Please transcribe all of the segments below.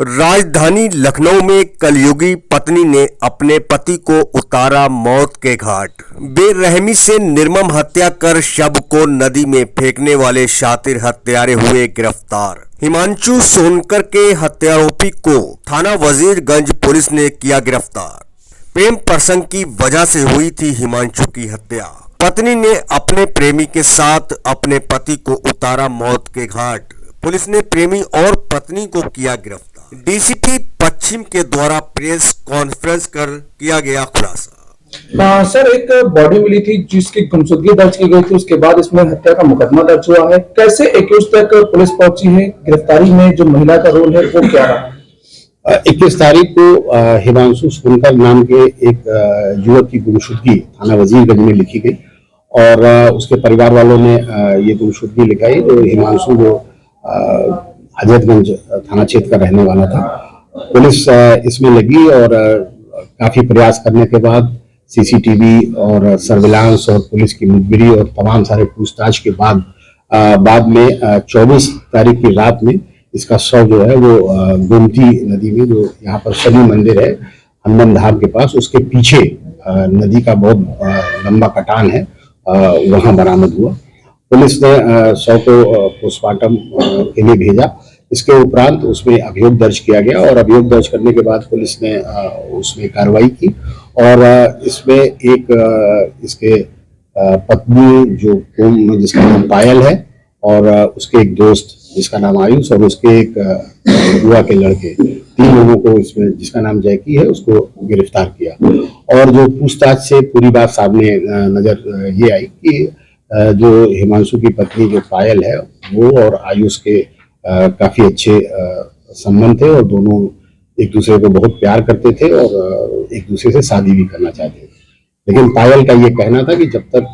राजधानी लखनऊ में कलयुगी पत्नी ने अपने पति को उतारा मौत के घाट। बेरहमी से निर्मम हत्या कर शव को नदी में फेंकने वाले शातिर हत्यारे हुए गिरफ्तार। हिमांशु सोनकर के हत्यारोपी को थाना वजीरगंज पुलिस ने किया गिरफ्तार। प्रेम प्रसंग की वजह से हुई थी हिमांशु की हत्या। पत्नी ने अपने प्रेमी के साथ अपने पति को उतारा मौत के घाट। पुलिस ने प्रेमी और पत्नी को किया गिरफ्तार। डीसीपी पश्चिम के द्वारा प्रेस कॉन्फ्रेंस कर किया गया खुलासा। सर, एक बॉडी मिली थी जिसकी गुमशुदगी दर्ज की गई थी, उसके बाद इसमें हत्या का मुकदमा दर्ज हुआ है। कैसे एक्यूज तक पुलिस पहुंची है? गिरफ्तारी में जो महिला का रोल है वो क्या रहा? 21 तारीख को हिमांशु सोनकर नाम के एक युवक की गुमशुदगी थाना वजीरगंज में लिखी गई और उसके परिवार वालों ने ये गुमशुदगी लिखाई। तो हिमांशु जो हजरतगंज थाना क्षेत्र का रहने वाला था, पुलिस इसमें लगी और काफी प्रयास करने के बाद सीसीटीवी और सर्विलांस और पुलिस की मुखबिरी और तमाम सारे पूछताछ के बाद में 24 तारीख की रात में इसका शव जो है वो गोमती नदी में, जो यहाँ पर शनि मंदिर है हनुमान धाम के पास, उसके पीछे नदी का बहुत लंबा कटान है, वहां बरामद हुआ। पुलिस ने शव को पोस्टमार्टम के लिए भेजा। इसके उपरांत उसमें अभियोग दर्ज किया गया और अभियोग दर्ज करने के बाद पुलिस ने उसमें कार्रवाई की और इसमें एक इसके पत्नी जो जिसका नाम पायल है और उसके एक दोस्त जिसका नाम आयुष और उसके एक बुआ के लड़के, 3 लोगों को इसमें जिसका नाम जैकी है उसको गिरफ्तार किया। और जो पूछताछ से पूरी बात सामने नजर ये आई कि जो हिमांशु की पत्नी जो पायल है वो और आयुष के काफी अच्छे संबंध थे और दोनों एक दूसरे को बहुत प्यार करते थे और एक दूसरे से शादी भी करना चाहते थे। लेकिन पायल का ये कहना था कि जब तक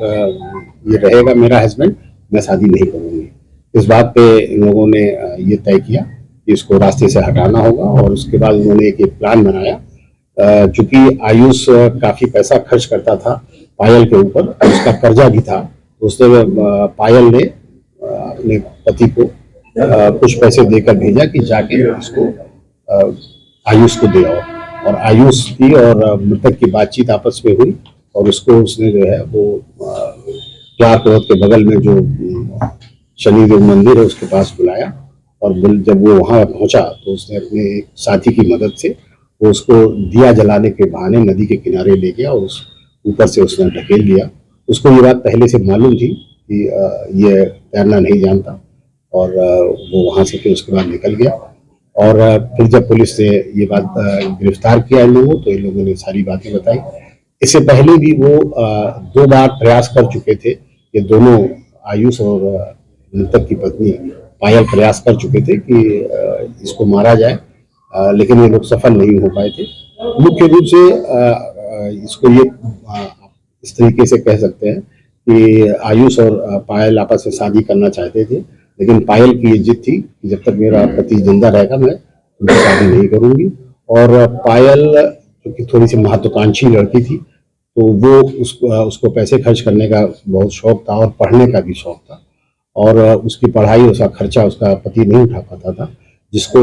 ये रहेगा मेरा हस्बैंड, मैं शादी नहीं करूंगी। इस बात पे इन लोगों ने ये तय किया कि इसको रास्ते से हटाना होगा और उसके बाद उन्होंने एक प्लान बनाया। चूंकि आयुष काफी पैसा खर्च करता था पायल के ऊपर, उसका कर्जा भी था, तो उसने पायल ने अपने पति को कुछ पैसे देकर भेजा कि जाके उसको आयुष को दे आओ। और आयुष की और मृतक की बातचीत आपस में हुई और उसको उसने जो है वो क्लार्क रोड के बगल में जो शनिदेव मंदिर है उसके पास बुलाया और जब वो वहां पहुंचा तो उसने अपने एक साथी की मदद से वो उसको दिया जलाने के बहाने नदी के किनारे ले गया और उस ऊपर से उसने ढकेल दिया। उसको ये बात पहले से मालूम थी कि ये तैरना नहीं जानता और वो वहां से फिर उसके बाद निकल गया। और फिर जब पुलिस ने ये बात गिरफ्तार किया इन लोगों, तो इन लोगों ने सारी बातें बताई। इससे पहले भी वो 2 बार प्रयास कर चुके थे, ये दोनों आयुष और मृतक की पत्नी पायल प्रयास कर चुके थे कि इसको मारा जाए, लेकिन ये लोग सफल नहीं हो पाए थे। मुख्य रूप से इसको ये इस तरीके से कह सकते हैं कि आयुष और पायल आपस में शादी करना चाहते थे, लेकिन पायल की ये जिद थी कि जब तक मेरा पति जिंदा रहेगा मैं उनसे शादी नहीं करूंगी। और पायल क्योंकि थोड़ी सी महत्वाकांक्षी लड़की थी तो वो उसको पैसे खर्च करने का बहुत शौक था और पढ़ने का भी शौक था और उसकी पढ़ाई, उसका खर्चा उसका पति नहीं उठा पाता था, जिसको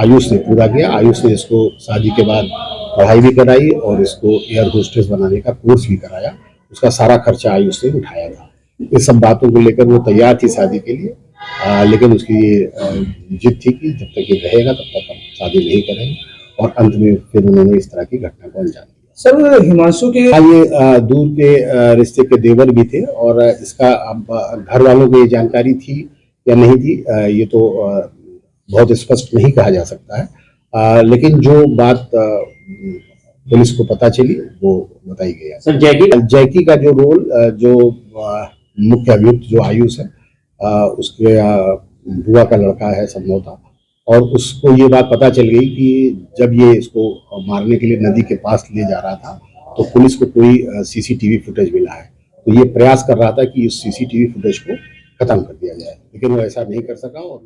आयुष ने पूरा किया। आयुष ने इसको शादी के बाद पढ़ाई भी कराई और इसको एयर होस्टेस बनाने का कोर्स भी कराया। उसका सारा खर्चा आयुष ने उठाया था। इस सब बातों को लेकर वो तैयार थी शादी के लिए, लेकिन उसकी जिद थी कि जब तक ये रहेगा तब तक हम शादी नहीं करेंगे और अंत में फिर उन्होंने इस तरह की घटना को अंजाम दिया। सर, हिमांशु के ये दूर के रिश्ते के देवर भी थे और इसका घर वालों को ये जानकारी थी या नहीं थी ये तो बहुत स्पष्ट नहीं कहा जा सकता है, लेकिन जो बात पुलिस को पता चली वो बताई गई। सर, जैकी का जो रोल, जो मुख्य अभियुक्त जो आयुष है, उसके बुआ का लड़का है संभवतः, और उसको ये बात पता चल गई कि जब ये इसको मारने के लिए नदी के पास ले जा रहा था तो पुलिस को कोई सीसीटीवी फुटेज मिला है, तो ये प्रयास कर रहा था कि इस सीसीटीवी फुटेज को खत्म कर दिया जाए, लेकिन वो ऐसा नहीं कर सका और